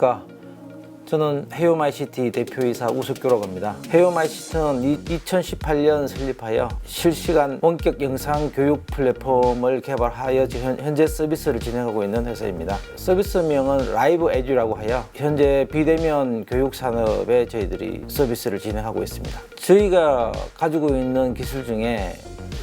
안녕하십니까. 저는 헤어마이시티 대표이사 우석규라고 합니다. 헤어마이시티는 2018년 설립하여 실시간 원격 영상 교육 플랫폼을 개발하여 현재 서비스를 진행하고 있는 회사입니다. 서비스명은 라이브 에듀라고 하여 현재 비대면 교육 산업에 저희들이 서비스를 진행하고 있습니다. 저희가 가지고 있는 기술 중에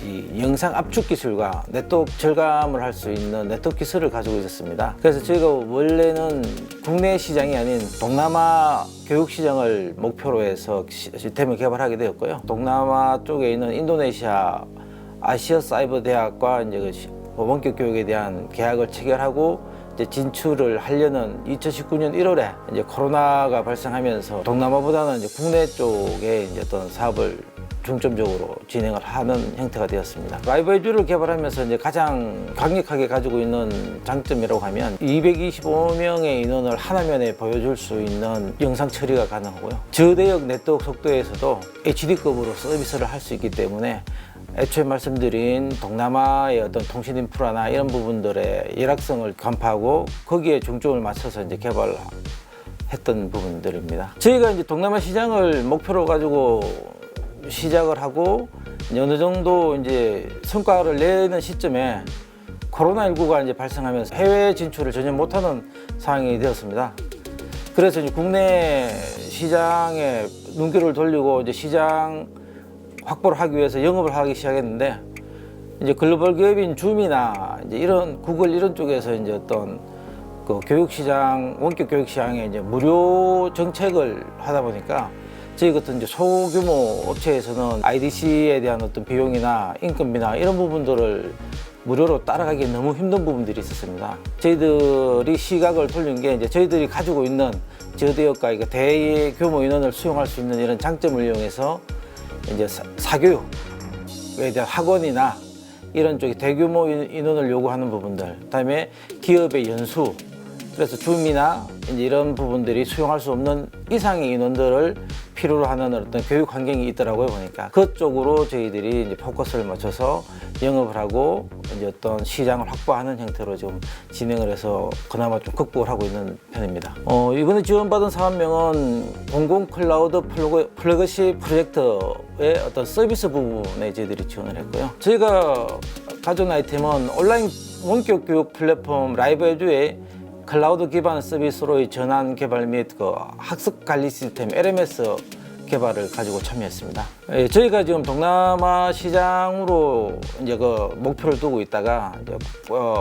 이 영상 압축 기술과 네트워크 절감을 할 수 있는 네트워크 기술을 가지고 있었습니다. 그래서 저희가 원래는 국내 시장이 아닌 동남아 교육 시장을 목표로 해서 시스템을 개발하게 되었고요. 동남아 쪽에 있는 인도네시아 아시아 사이버 대학과 이제 원격 교육에 대한 계약을 체결하고 이제 진출을 하려는 2019년 1월에 이제 코로나가 발생하면서 동남아보다는 이제 국내 쪽에 이제 어떤 사업을 중점적으로 진행을 하는 형태가 되었습니다. 라이브 에듀를 개발하면서 이제 가장 강력하게 가지고 있는 장점이라고 하면 225명의 인원을 하나면에 보여줄 수 있는 영상 처리가 가능하고요. 저대역 네트워크 속도에서도 HD급으로 서비스를 할 수 있기 때문에 애초에 말씀드린 동남아의 어떤 통신 인프라나 이런 부분들의 열악성을 간파하고 거기에 중점을 맞춰서 이제 개발했던 부분들입니다. 저희가 이제 동남아 시장을 목표로 가지고 시작을 하고 어느 정도 이제 성과를 내는 시점에 코로나19가 이제 발생하면서 해외 진출을 전혀 못하는 상황이 되었습니다. 그래서 이제 국내 시장에 눈길을 돌리고 이제 시장 확보를 하기 위해서 영업을 하기 시작했는데 이제 글로벌 기업인 줌이나 이제 이런 구글 이런 쪽에서 이제 어떤 그 교육 시장 원격 교육 시장에 이제 무료 정책을 하다 보니까 저희 같은 이제 소규모 업체에서는 IDC에 대한 어떤 비용이나 인건비나 이런 부분들을 무료로 따라가기 너무 힘든 부분들이 있었습니다. 저희들이 시각을 돌린 게 이제 저희들이 가지고 있는 저대역과 대규모 인원을 수용할 수 있는 이런 장점을 이용해서 이제 사교육에 대한 학원이나 이런 쪽에 대규모 인원을 요구하는 부분들, 그다음에 기업의 연수, 그래서 줌이나 이제 이런 부분들이 수용할 수 없는 이상의 인원들을 필요로 하는 어떤 교육 환경이 있더라고요, 보니까. 그쪽으로 저희들이 이제 포커스를 맞춰서 영업을 하고 이제 어떤 시장을 확보하는 형태로 좀 진행을 해서 그나마 좀 극복을 하고 있는 편입니다. 이번에 지원받은 사업명은 공공 클라우드 플래그십 프로젝트의 어떤 서비스 부분에 저희들이 지원을 했고요. 저희가 가져온 아이템은 온라인 원격 교육 플랫폼 라이브 에듀의 클라우드 기반 서비스로의 전환 개발 및 그 학습 관리 시스템 LMS 개발을 가지고 참여했습니다. 저희가 지금 동남아 시장으로 이제 그 목표를 두고 있다가 이제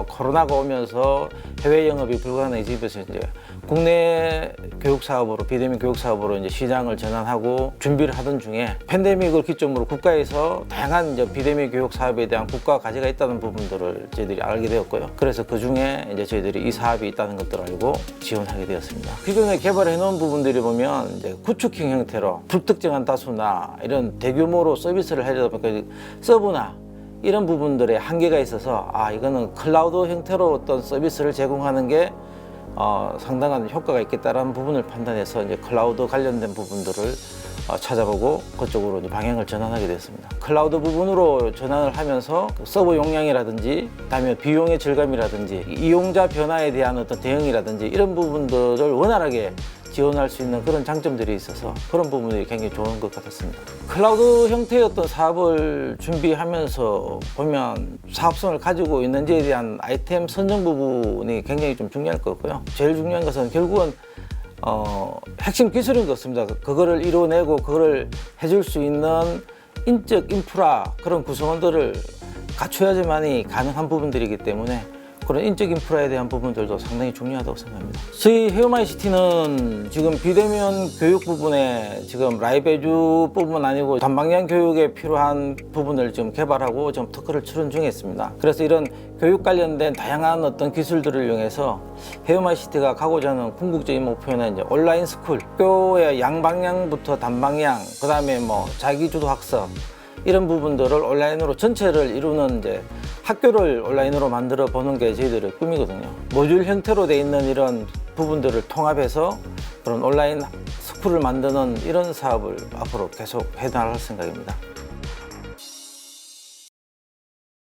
코로나가 오면서 해외 영업이 불가능해지면서 이제 국내 교육 사업으로 비대면 교육 사업으로 이제 시장을 전환하고 준비를 하던 중에 팬데믹을 기점으로 국가에서 다양한 이제 비대면 교육 사업에 대한 국가 과제가 있다는 부분들을 저희들이 알게 되었고요. 그래서 그 중에 이제 저희들이 이 사업이 있다는 것들을 알고 지원하게 되었습니다. 기존에 개발해 놓은 부분들이 보면 이제 구축형 형태로 불특정한 다수나 이런 대규모로 서비스를 하려다 보니까 서브나 이런 부분들에 한계가 있어서 이거는 클라우드 형태로 어떤 서비스를 제공하는 게 상당한 효과가 있겠다라는 부분을 판단해서 이제 클라우드 관련된 부분들을 찾아보고 그쪽으로 이제 방향을 전환하게 됐습니다. 클라우드 부분으로 전환을 하면서 서버 용량이라든지 그다음에 비용의 절감이라든지 이용자 변화에 대한 어떤 대응이라든지 이런 부분들을 원활하게 지원할 수 있는 그런 장점들이 있어서 그런 부분이 굉장히 좋은 것 같았습니다. 클라우드 형태의 어떤 사업을 준비하면서 보면 사업성을 가지고 있는지에 대한 아이템 선정 부분이 굉장히 좀 중요할 것 같고요. 제일 중요한 것은 결국은 핵심 기술인 것 같습니다. 그거를 이뤄내고 그거를 해줄 수 있는 인적 인프라 그런 구성원들을 갖춰야지만이 가능한 부분들이기 때문에 그런 인적 인프라에 대한 부분들도 상당히 중요하다고 생각합니다. 저희 헤어마이시티는 지금 비대면 교육 부분에 지금 라이브 에듀뿐만 아니고 단방향 교육에 필요한 부분을 지금 개발하고 지금 특허를 출원 중에 있습니다. 그래서 이런 교육 관련된 다양한 어떤 기술들을 이용해서 헤어마이시티가 가고자 하는 궁극적인 목표는 이제 온라인 스쿨, 학교의 양방향부터 단방향, 그 다음에 뭐 자기주도 학습 이런 부분들을 온라인으로 전체를 이루는 이제 학교를 온라인으로 만들어 보는 게 저희들의 꿈이거든요. 모듈 형태로 돼 있는 이런 부분들을 통합해서 그런 온라인 스쿨을 만드는 이런 사업을 앞으로 계속 해나갈 생각입니다.